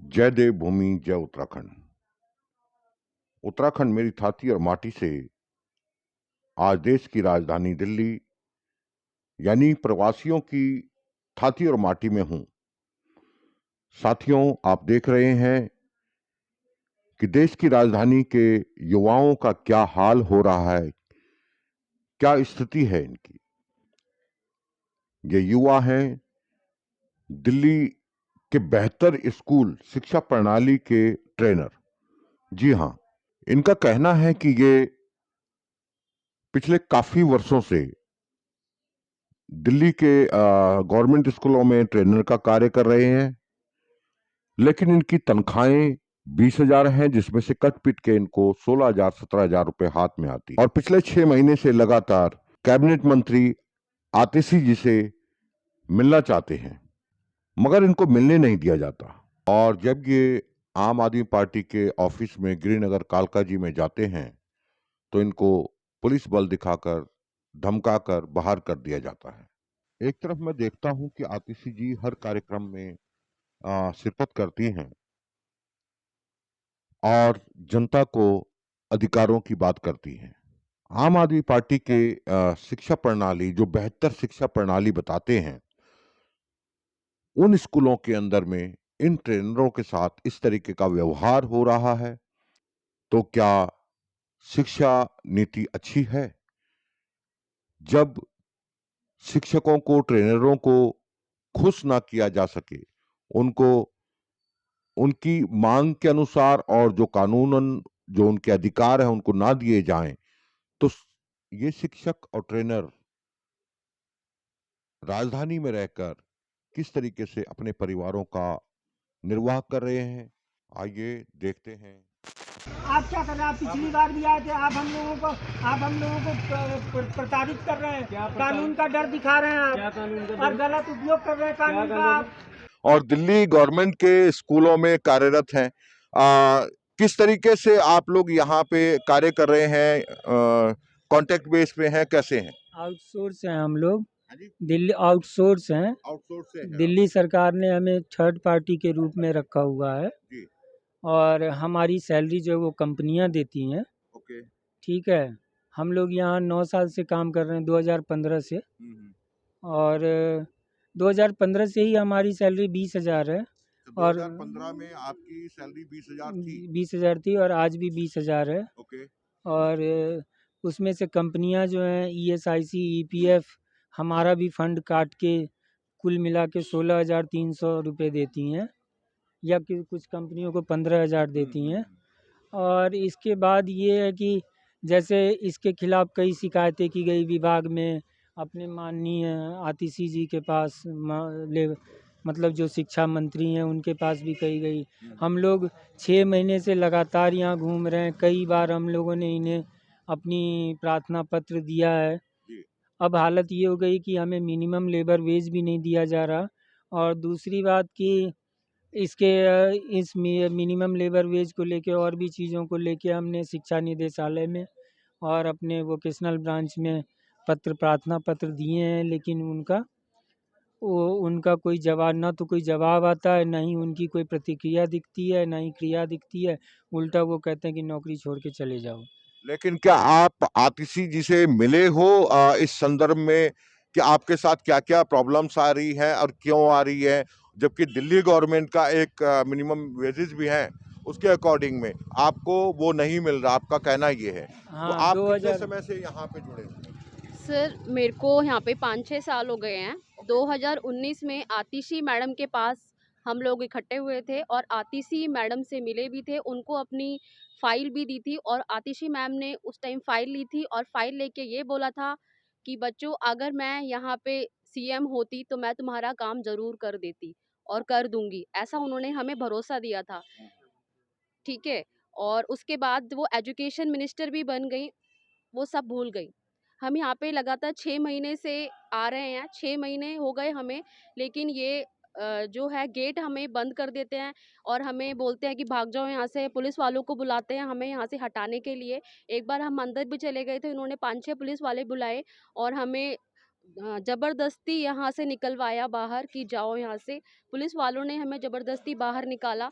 जय देवभूमि, जय उत्तराखंड। उत्तराखंड मेरी छाती और माटी से आज देश की राजधानी दिल्ली यानी प्रवासियों की छाती और माटी में हूं। साथियों, आप देख रहे हैं कि देश की राजधानी के युवाओं का क्या हाल हो रहा है, क्या स्थिति है इनकी। ये युवा हैं दिल्ली के बेहतर स्कूल शिक्षा प्रणाली के ट्रेनर। जी हां, इनका कहना है कि ये पिछले काफी वर्षों से दिल्ली के गवर्नमेंट स्कूलों में ट्रेनर का कार्य कर रहे हैं, लेकिन इनकी तनख्वाहें 20,000 हैं, जिसमें से कट पिट के इनको 16,000 17,000 रुपए हाथ में आती। और पिछले 6 महीने से लगातार कैबिनेट मंत्री आतिशी जी से मिलना चाहते हैं, मगर इनको मिलने नहीं दिया जाता। और जब ये आम आदमी पार्टी के ऑफिस में गिरिनगर कालका जी में जाते हैं तो इनको पुलिस बल दिखाकर धमकाकर बाहर कर दिया जाता है। एक तरफ मैं देखता हूं कि आतिशी जी हर कार्यक्रम में शिरकत करती हैं और जनता को अधिकारों की बात करती हैं। आम आदमी पार्टी के शिक्षा प्रणाली, जो बेहतर शिक्षा प्रणाली बताते हैं, उन स्कूलों के अंदर में इन ट्रेनरों के साथ इस तरीके का व्यवहार हो रहा है, तो क्या शिक्षा नीति अच्छी है? जब शिक्षकों को, ट्रेनरों को खुश ना किया जा सके, उनको उनकी मांग के अनुसार और जो कानूनन जो उनके अधिकार है उनको ना दिए जाएं, तो ये शिक्षक और ट्रेनर राजधानी में रहकर किस तरीके से अपने परिवारों का निर्वाह कर रहे हैं, आइए देखते हैं। आप क्या कर रहे हैं? आप पिछली बार भी आए थे। आप हम लोगों को प्रताड़ित कर रहे हैं। कानून का डर दिखा रहे हैं आप, और गलत उपयोग कर रहे हैं कानून का आप। और दिल्ली गवर्नमेंट के स्कूलों में कार्यरत हैं। किस तरीके से आप लोग यहाँ पे कार्य कर रहे हैं? कॉन्ट्रैक्ट बेस पे हैं, कैसे हैं? आउटसोर्स हैं हम लोग। दिल्ली आउटसोर्स हैं। आउटसोर्स से हैं दिल्ली सरकार ने हमें थर्ड पार्टी के रूप में रखा हुआ है, जी। और हमारी सैलरी जो वो कंपनियां देती हैं। ओके। ठीक है। हम लोग यहाँ 9 साल से काम कर रहे हैं, 2015 से। और 2015 से ही हमारी सैलरी 20,000 है। तो और 2015 में आपकी सैलरी 20,000 थी? 20,000 थी, और आज भी 20,000 है। ओके। और उसमें से कंपनियां जो हैं ESIC, EPF, हमारा भी फंड काट के कुल मिला के 16,300 रुपये देती हैं, या कि कुछ कंपनियों को 15,000 देती हैं। और इसके बाद ये है कि जैसे इसके खिलाफ कई शिकायतें की गई विभाग में, अपने माननीय आतिशी जी के पास, मतलब जो शिक्षा मंत्री हैं उनके पास भी कही गई। हम लोग 6 महीने से लगातार यहाँ घूम रहे हैं। कई बार हम लोगों ने इन्हें अपनी प्रार्थना पत्र दिया है। अब हालत ये हो गई कि हमें मिनिमम लेबर वेज भी नहीं दिया जा रहा। और दूसरी बात कि इसके इस मिनिमम लेबर वेज को लेके और भी चीज़ों को लेके हमने शिक्षा निदेशालय में और अपने वोकेशनल ब्रांच में प्रार्थना पत्र दिए हैं, लेकिन उनका कोई जवाब, ना तो कोई जवाब आता है, ना ही उनकी कोई प्रतिक्रिया दिखती है, ना ही क्रिया दिखती है। उल्टा वो कहते हैं कि नौकरी छोड़ के चले जाओ। लेकिन क्या आप आतिशी जी से मिले हो इस संदर्भ में कि आपके साथ क्या क्या प्रॉब्लम्स आ रही है और क्यों आ रही है, जबकि दिल्ली गवर्नमेंट का एक मिनिमम वेजेस भी है, उसके अकॉर्डिंग में आपको वो नहीं मिल रहा, आपका कहना ये है। तो हाँ, आप कितने 2000 समय से यहाँ पे जुड़े हुए हैं? सर, मेरे को यहाँ पे 5-6 साल हो गए हैं। 2019 में आतिशी मैडम के पास हम लोग इकट्ठे हुए थे और आतिशी मैडम से मिले भी थे, उनको अपनी फ़ाइल भी दी थी। और आतिशी मैम ने उस टाइम फ़ाइल ली थी और फ़ाइल लेके ये बोला था कि बच्चों, अगर मैं यहाँ पे CM होती तो मैं तुम्हारा काम ज़रूर कर देती और कर दूँगी। ऐसा उन्होंने हमें भरोसा दिया था, ठीक है? और उसके बाद वो एजुकेशन मिनिस्टर भी बन गईं, वो सब भूल गई। हम यहाँ पे लगातार 6 महीने से आ रहे हैं, 6 महीने हो गए हमें, लेकिन ये जो है गेट हमें बंद कर देते हैं और हमें बोलते हैं कि भाग जाओ यहाँ से। पुलिस वालों को बुलाते हैं हमें यहाँ से हटाने के लिए। एक बार हम अंदर भी चले गए थे, उन्होंने 5-6 पुलिस वाले बुलाए और हमें ज़बरदस्ती यहाँ से निकलवाया बाहर कि जाओ यहाँ से। पुलिस वालों ने हमें ज़बरदस्ती बाहर निकाला,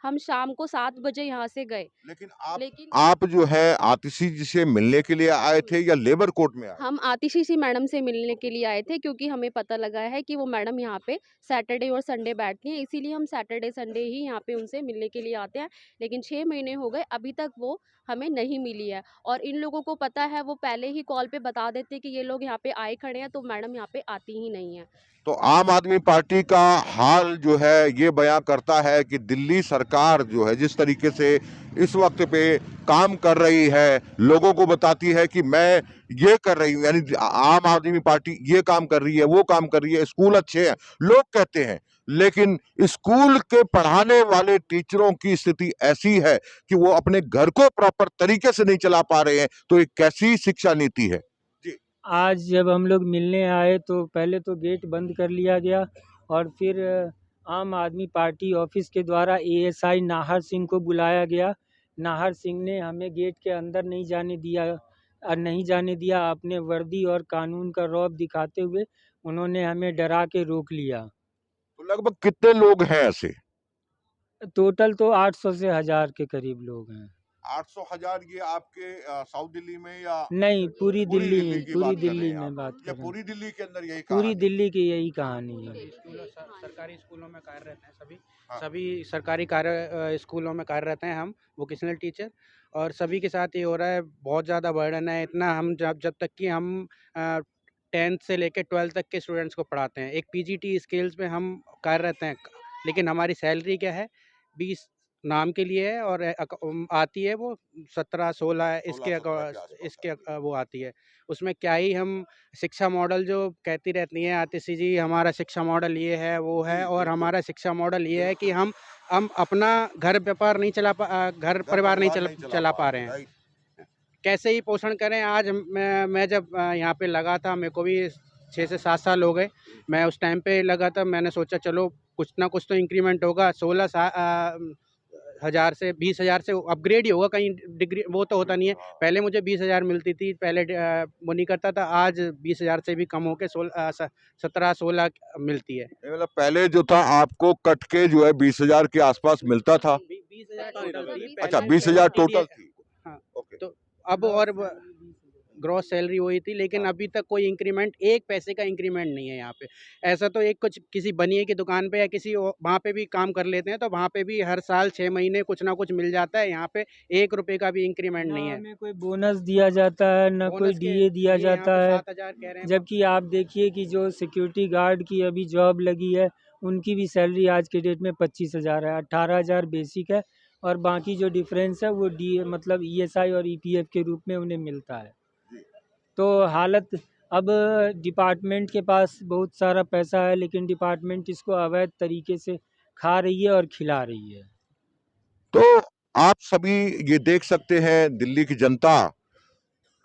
हम शाम को 7 बजे यहाँ से गए। लेकिन लेकिन आप जो है आतिशी जी से मिलने के लिए आए थे या लेबर कोर्ट में आए? हम आतिशी मैडम से मिलने के लिए आए थे, क्योंकि हमें पता लगा है कि वो मैडम यहाँ पे सैटरडे और संडे बैठती हैं, इसीलिए हम सैटरडे संडे ही यहाँ पे उनसे मिलने के लिए आते हैं। लेकिन 6 महीने हो गए, अभी तक वो हमें नहीं मिली है। और इन लोगों को पता है, वो पहले ही कॉल पे बता देते कि ये लोग यहाँ पे आए खड़े हैं, तो मैडम यहाँ पे आती ही नहीं है। तो आम आदमी पार्टी का हाल जो है ये बयां करता है कि दिल्ली सरकार जो है जिस तरीके से इस वक्त पे काम कर रही है, लोगों को बताती है कि मैं ये कर रही हूँ, यानी आम आदमी पार्टी ये काम कर रही है, वो काम कर रही है, स्कूल अच्छे हैं, लोग कहते हैं, लेकिन स्कूल के पढ़ाने वाले टीचरों की स्थिति ऐसी है कि वो अपने घर को प्रॉपर तरीके से नहीं चला पा रहे हैं। तो ये कैसी शिक्षा नीति है? आज जब हम लोग मिलने आए तो पहले तो गेट बंद कर लिया गया, और फिर आम आदमी पार्टी ऑफिस के द्वारा एएसआई नाहर सिंह को बुलाया गया। नाहर सिंह ने हमें गेट के अंदर नहीं जाने दिया। अपने वर्दी और कानून का रौब दिखाते हुए उन्होंने हमें डरा के रोक लिया। तो लगभग कितने लोग हैं ऐसे? टोटल तो 800 से 1000 के करीब लोग हैं। 800,000 ये आपके साउथ दिल्ली में या नहीं, पूरी दिल्ली की पूरी बात कर रहे दिल्ली हैं में आप? बात ये कर रहे पूरी हैं। दिल्ली के अंदर यही पूरी कहानी है? दिल्ली की यही कहानी है। सरकारी स्कूलों में कार्यरत हैं सभी। हाँ। सभी सरकारी स्कूलों में कार्यरत हैं हम वोकेशनल टीचर, और सभी के साथ ये हो रहा है, बहुत ज़्यादा बर्डन है। इतना हम जब तक कि हम 10th से लेकर 12th तक के स्टूडेंट्स को पढ़ाते हैं, एक पीजीटी स्केल्स में हम कार्यरत हैं, लेकिन हमारी सैलरी क्या है, 20 नाम के लिए है, और आती है वो 17-16 इसके वो आती है। उसमें क्या ही हम शिक्षा मॉडल जो कहती रहती हैं आतिशी जी, हमारा शिक्षा मॉडल ये है वो है, और हमारा शिक्षा मॉडल ये है कि हम अपना घर व्यापार नहीं घर परिवार नहीं चला पा रहे हैं। कैसे ही पोषण करें। आज मैं जब यहाँ पे लगा था, मेरे को भी 6 से 7 साल हो गए। मैं उस टाइम पे लगा था, मैंने सोचा चलो कुछ ना कुछ तो इंक्रीमेंट होगा। 16,000 से 20,000 से अपग्रेड ही होगा, कहीं डिग्री वो तो होता नहीं है। पहले मुझे 20,000 मिलती थी, पहले वो नहीं करता था। आज 20,000 से भी कम होके 17-16 मिलती है। मतलब पहले जो था आपको कट के जो है 20,000 के आसपास मिलता था? 20,000 टोटल थी। अच्छा, 20,000 टोटल थी। हाँ, ओके। तो अब और ग्रॉस सैलरी हुई थी, लेकिन अभी तक कोई इंक्रीमेंट, 1 पैसे का इंक्रीमेंट नहीं है यहाँ पे। ऐसा तो एक कुछ किसी बनिए की दुकान पे या किसी वहाँ पे भी काम कर लेते हैं, तो वहाँ पे भी हर साल 6 महीने कुछ ना कुछ मिल जाता है। यहाँ पे 1 रुपए का भी इंक्रीमेंट नहीं है। हमें कोई बोनस दिया जाता है, ना कोई बोनस के डीए दिया लिए यहाँ जाता पे है। 7,000 कह रहे हैं। जबकि आप देखिए कि जो सिक्योरिटी गार्ड की अभी जॉब लगी है, उनकी भी सैलरी आज के डेट में 25,000 है। 18,000 बेसिक है, और बाकी जो डिफरेंस है वो डी मतलब ईएसआई और ईपीएफ के रूप में उन्हें मिलता है। तो हालत अब डिपार्टमेंट के पास बहुत सारा पैसा है, लेकिन डिपार्टमेंट इसको अवैध तरीके से खा रही है और खिला रही है। तो आप सभी ये देख सकते हैं, दिल्ली की जनता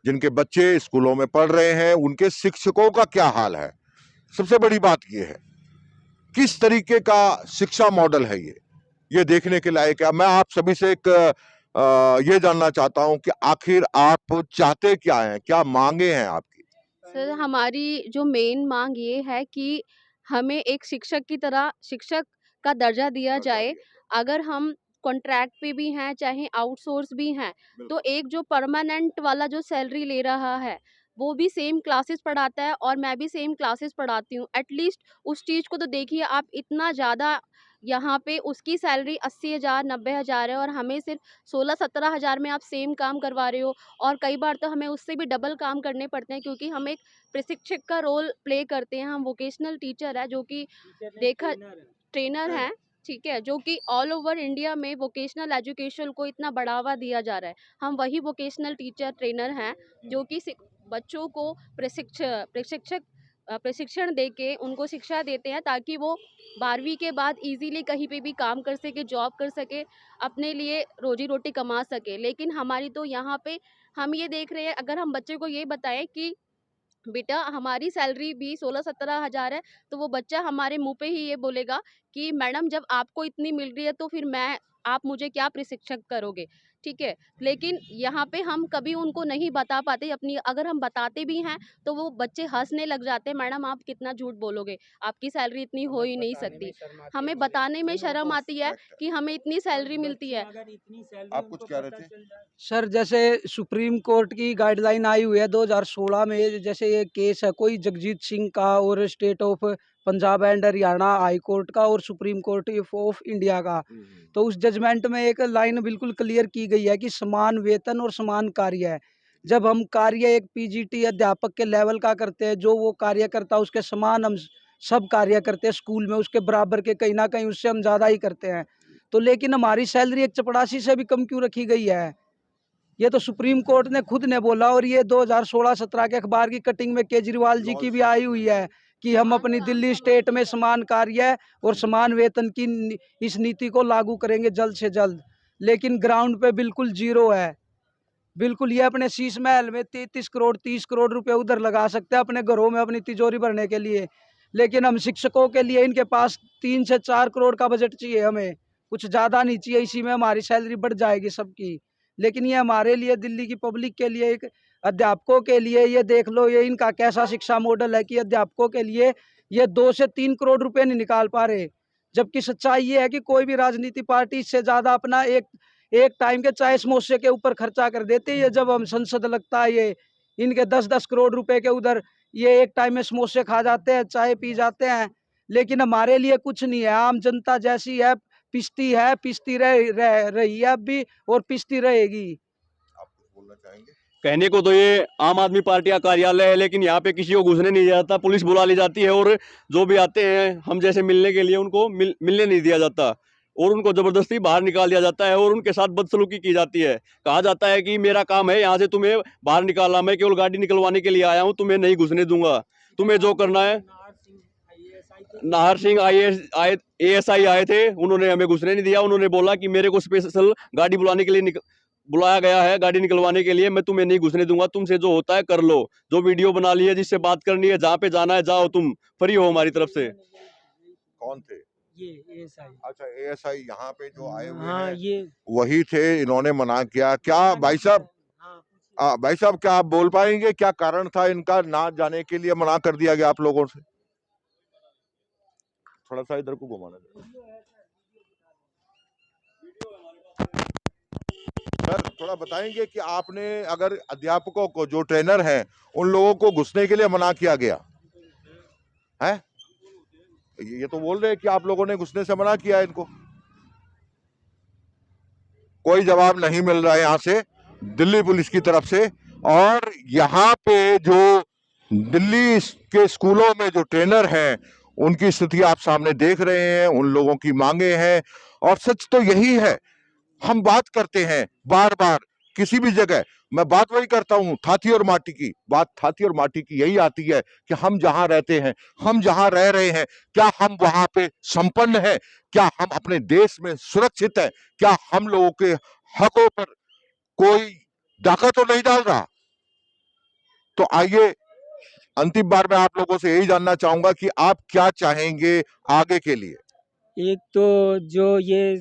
जिनके बच्चे स्कूलों में पढ़ रहे हैं, उनके शिक्षकों का क्या हाल है। सबसे बड़ी बात ये है, किस तरीके का शिक्षा मॉडल है ये देखने के लायक है। मैं आप सभी से एक ये जानना चाहता हूं कि आखिर आप चाहते क्या हैं, क्या मांगे हैं आपकी? सर, हमारी जो मेन मांग ये है कि हमें एक शिक्षक की तरह शिक्षक का दर्जा दिया जाए। अगर हम कॉन्ट्रैक्ट पे भी हैं, चाहे आउटसोर्स भी हैं, तो एक जो परमानेंट वाला जो सैलरी ले रहा है, वो भी सेम क्लासेस पढ़ाता है और मैं भी सेम क्लासेस पढ़ाती हूँ। एटलीस्ट उस चीज़ को तो देखिए आप, इतना ज़्यादा यहाँ पे उसकी सैलरी 80,000 90,000 है, और हमें सिर्फ 16-17 हज़ार में आप सेम काम करवा रहे हो। और कई बार तो हमें उससे भी डबल काम करने पड़ते हैं, क्योंकि हम एक प्रशिक्षक का रोल प्ले करते हैं। हम वोकेशनल टीचर है, जो कि देखा ट्रेनर हैं, ठीक है, जो कि ऑल ओवर इंडिया में वोकेशनल एजुकेशन को इतना बढ़ावा दिया जा रहा है। हम वही वोकेशनल टीचर ट्रेनर हैं, जो कि बच्चों को प्रशिक्षण दे के उनको शिक्षा देते हैं, ताकि वो 12वीं के बाद इजीली कहीं पे भी काम कर सके, जॉब कर सके, अपने लिए रोजी रोटी कमा सके। लेकिन हमारी तो यहाँ पे हम ये देख रहे हैं, अगर हम बच्चे को ये बताएं कि बेटा हमारी सैलरी भी 16-17 हज़ार है, तो वो बच्चा हमारे मुंह पे ही ये बोलेगा कि मैडम जब आपको इतनी मिल रही है तो फिर आप मुझे क्या प्रशिक्षित करोगे, ठीक है। लेकिन यहाँ पे हम कभी उनको नहीं बता पाते अपनी, अगर हम बताते भी हैं तो वो बच्चे हंसने लग जाते हैं, मैडम आप कितना झूठ बोलोगे, आपकी सैलरी इतनी हो ही नहीं सकती। हमें बताने में शर्म आती है कि हमें इतनी सैलरी मिलती है। आप कुछ कह रहे थे? सर जैसे सुप्रीम कोर्ट की गाइडलाइन आई हुई है 2016 में, जैसे ये केस है कोई जगजीत सिंह का और state of Punjab and Haryana high court का और सुप्रीम कोर्ट ऑफ इंडिया का, तो उस जजमेंट में एक लाइन बिल्कुल क्लियर की गई है कि समान वेतन और समान कार्य है। जब हम कार्य एक पीजीटी अध्यापक के लेवल का करते हैं, जो वो कार्य करता है उसके समान हम सब कार्य करते हैं स्कूल में, उसके बराबर के कहीं ना कहीं उससे हम ज़्यादा ही करते हैं। तो लेकिन हमारी सैलरी एक चपरासी से भी कम क्यों रखी गई है? ये तो सुप्रीम कोर्ट ने खुद ने बोला, और ये 2016-17 के अखबार की कटिंग में केजरीवाल जी की भी आई हुई है कि हम अपनी दिल्ली स्टेट में समान कार्य और समान वेतन की इस नीति को लागू करेंगे जल्द से जल्द। लेकिन ग्राउंड पे बिल्कुल जीरो है। बिल्कुल ये अपने शीश महल में 33 करोड़ 30 करोड़ रुपए उधर लगा सकते हैं अपने घरों में अपनी तिजोरी भरने के लिए, लेकिन हम शिक्षकों के लिए इनके पास 3 से 4 करोड़ का बजट चाहिए, हमें कुछ ज़्यादा नहीं चाहिए, इसी में हमारी सैलरी बढ़ जाएगी सबकी। लेकिन ये हमारे लिए, दिल्ली की पब्लिक के लिए, एक अध्यापकों के लिए, ये देख लो ये इनका कैसा शिक्षा मॉडल है कि अध्यापकों के लिए ये 2 से 3 करोड़ रुपए नहीं निकाल पा रहे। जबकि सच्चाई ये है कि कोई भी राजनीति पार्टी इससे ज़्यादा अपना एक टाइम के चाय समोसे के ऊपर खर्चा कर देती है। जब हम संसद लगता है, ये इनके 10-10 करोड़ रुपए के उधर ये एक टाइम में समोसे खा जाते हैं, चाय पी जाते हैं। लेकिन हमारे लिए कुछ नहीं है। आम जनता जैसी है, पिसती रही है अब भी और पिसती रहेगी। आप कुछ बोलना चाहेंगे? कहने को तो ये आम आदमी पार्टी का कार्यालय है, लेकिन यहाँ पे किसी को घुसने नहीं दिया जाता, पुलिस बुला ली जाती है और जो भी आते हैं हम जैसे मिलने के लिए उनको मिलने नहीं दिया जाता और उनको जबरदस्ती बाहर निकाल दिया जाता है और उनके साथ बदसलूकी की जाती है। कहा जाता है कि मेरा काम है यहाँ से तुम्हें बाहर निकालना, मैं केवल गाड़ी निकलवाने के लिए आया हूँ, तुम्हें नहीं घुसने दूंगा, तुम्हें जो करना है। नाहर सिंह ASI आए थे, उन्होंने हमें घुसने नहीं दिया। उन्होंने बोला कि मेरे को स्पेशल गाड़ी बुलाने के लिए बुलाया गया है, गाड़ी निकलवाने के लिए, मैं तुम्हें नहीं घुसने दूंगा, तुमसे जो होता है कर लो, जो वीडियो बना ली है, जिससे बात करनी है, जहाँ पे जाना है जाओ, तुम फ्री हो हमारी तरफ से। कौन थे? ये ASI। अच्छा, ASI यहाँ पे जो आए हुए हाँ हैं ये वही थे, इन्होंने मना किया क्या? भाई साहब, हाँ, भाई साहब क्या आप बोल पाएंगे क्या कारण था इनका ना जाने के लिए मना कर दिया गया आप लोगों से? थोड़ा सा इधर को घुमाना सर, थोड़ा बताएंगे कि आपने अगर अध्यापकों को, जो ट्रेनर हैं, उन लोगों को घुसने के लिए मना किया गया है? ये तो बोल रहे हैं कि आप लोगों ने घुसने से मना किया है इनको। कोई जवाब नहीं मिल रहा है यहाँ से दिल्ली पुलिस की तरफ से। और यहाँ पे जो दिल्ली के स्कूलों में जो ट्रेनर हैं उनकी स्थिति आप सामने देख रहे हैं, उन लोगों की मांगे हैं। और सच तो यही है, हम बात करते हैं बार बार किसी भी जगह, मैं बात वही करता हूं, थाती और माटी की बात। थाती और माटी की यही आती है कि हम जहां रहते हैं, हम जहां रह रहे हैं, क्या हम वहां पे संपन्न हैं? क्या हम अपने देश में सुरक्षित हैं? क्या हम लोगों के हकों पर कोई डाका तो नहीं डाल रहा? तो आइए, अंतिम बार मैं आप लोगों से यही जानना चाहूंगा कि आप क्या चाहेंगे आगे के लिए? एक तो जो ये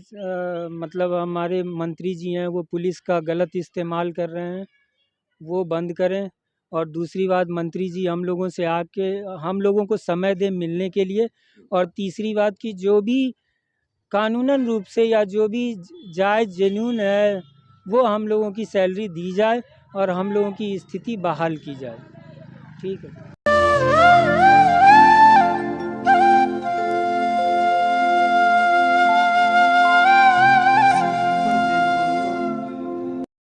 मतलब हमारे मंत्री जी हैं वो पुलिस का गलत इस्तेमाल कर रहे हैं, वो बंद करें। और दूसरी बात, मंत्री जी हम लोगों से आके हम लोगों को समय दें मिलने के लिए। और तीसरी बात कि जो भी कानूनन रूप से या जो भी जायज़ जेन्युइन है वो हम लोगों की सैलरी दी जाए और हम लोगों की स्थिति बहाल की जाए। ठीक है।